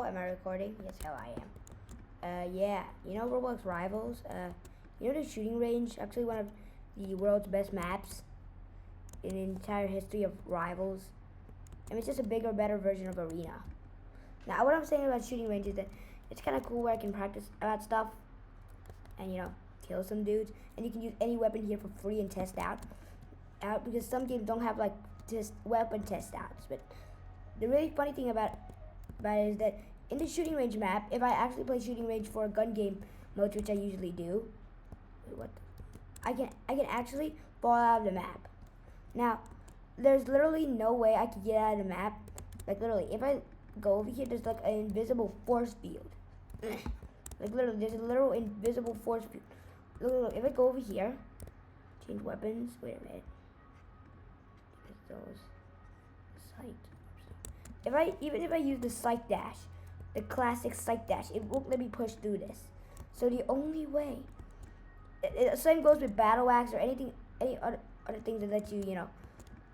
Am I recording? Yes, hell I am. Yeah, you know Roblox Rivals? You know the shooting range? Actually one of the world's best maps in the entire history of Rivals. I mean, it's just a bigger, better version of Arena. Now, what I'm saying about shooting range is that it's kind of cool where I can practice about stuff and, you know, kill some dudes. And you can use any weapon here for free and test out because some games don't have, like, just weapon test outs. But the really funny thing about it is that in the shooting range map, if I actually play shooting range for a gun game mode, which I usually do, I can actually fall out of the map. Now, there's literally no way I could get out of the map. Like literally, if I go over here, there's like an invisible force field. Like literally, there's a literal invisible force field. Look, if I go over here, change weapons. Wait a minute. Those sight. Even if I use the sight dash, the classic sight dash, it won't let me push through this. So the only way, same goes with battle axe or any other things that let you know,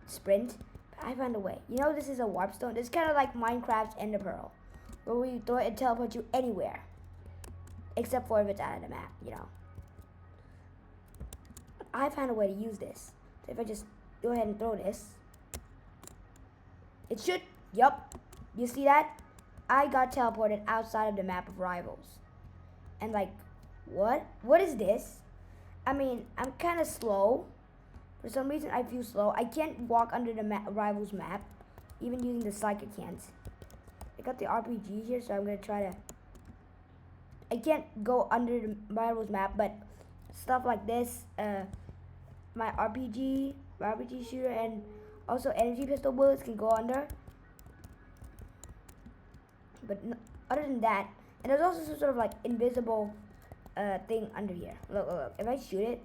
sprint. But I found a way. You know, this is a warp stone. It's kind of like Minecraft's Ender Pearl, where you throw it and teleport you anywhere, except for if it's out of the map. You know. I found a way to use this. So if I just go ahead and throw this, it should. Yup. You see that? I got teleported outside of the map of Rivals. And like, what? What is this? I mean, I'm kind of slow. For some reason, I feel slow. I can't walk under the Rivals map. Even using the psych, I can't. I got the RPG here, so I'm going to try to... I can't go under the Rivals map, but stuff like this, my RPG shooter, and also energy pistol bullets can go under. But other than that, and there's also some sort of like invisible thing under here. Look. If I shoot it,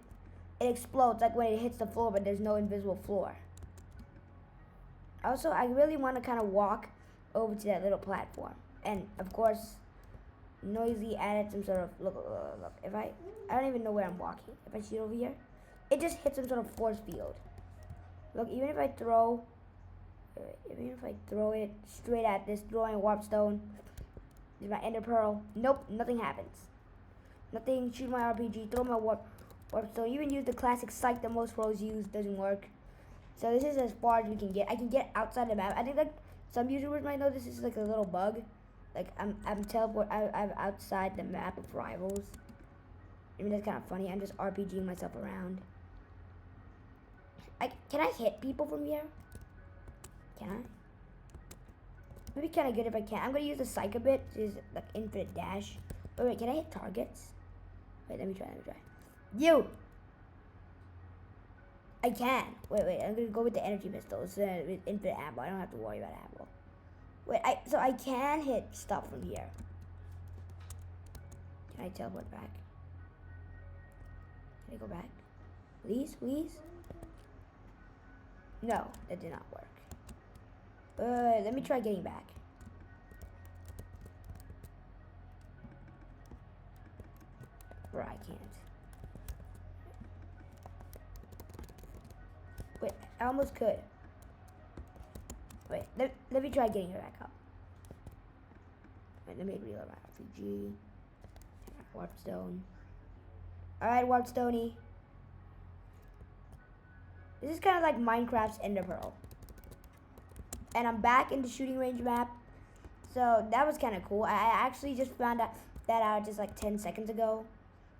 it explodes like when it hits the floor, but there's no invisible floor. Also, I really want to kind of walk over to that little platform. And of course, Noisy added some sort of, look. If I don't even know where I'm walking. If I shoot over here, it just hits some sort of force field. Look, even if I throw it straight at this throwing warp stone, is my ender pearl. Nope, nothing happens. Nothing. Shoot my RPG, throw my warp stone. Even use the classic psych that most pros use, doesn't work. So this is as far as we can get. I can get outside the map. I think like some YouTubers might know this is like a little bug. Like I'm outside the map of Rivals. I mean, that's kind of funny. I'm just RPGing myself around. Can I hit people from here? Can I? Maybe kind of good if I can. I'm gonna use the psych a bit. Which is like infinite dash. Wait, can I hit targets? Wait, let me try. You! I can. Wait, I'm gonna go with the energy pistols with infinite ammo. I don't have to worry about ammo. Wait, so I can hit stuff from here. Can I teleport back? Can I go back? Please? No, that did not work. Let me try getting back. Bro, I can't. Wait, I almost could. Wait, let me try getting her back up. Wait, let me reload my RPG. Warp stone. Alright, warp stoney. This is kind of like Minecraft's Ender Pearl. And I'm back in the shooting range map. So that was kind of cool. I actually just found that out just like 10 seconds ago.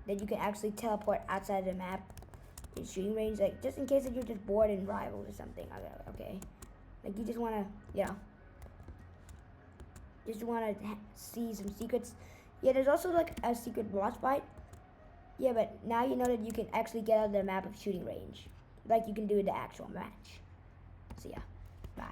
That you can actually teleport outside the map in shooting range. Like just in case that you're just bored in Rivals or something. Okay. Like you just want to, you know. Just want to see some secrets. Yeah, there's also like a secret boss fight. Yeah, but now you know that you can actually get out of the map of shooting range. Like you can do in the actual match. So yeah, bye.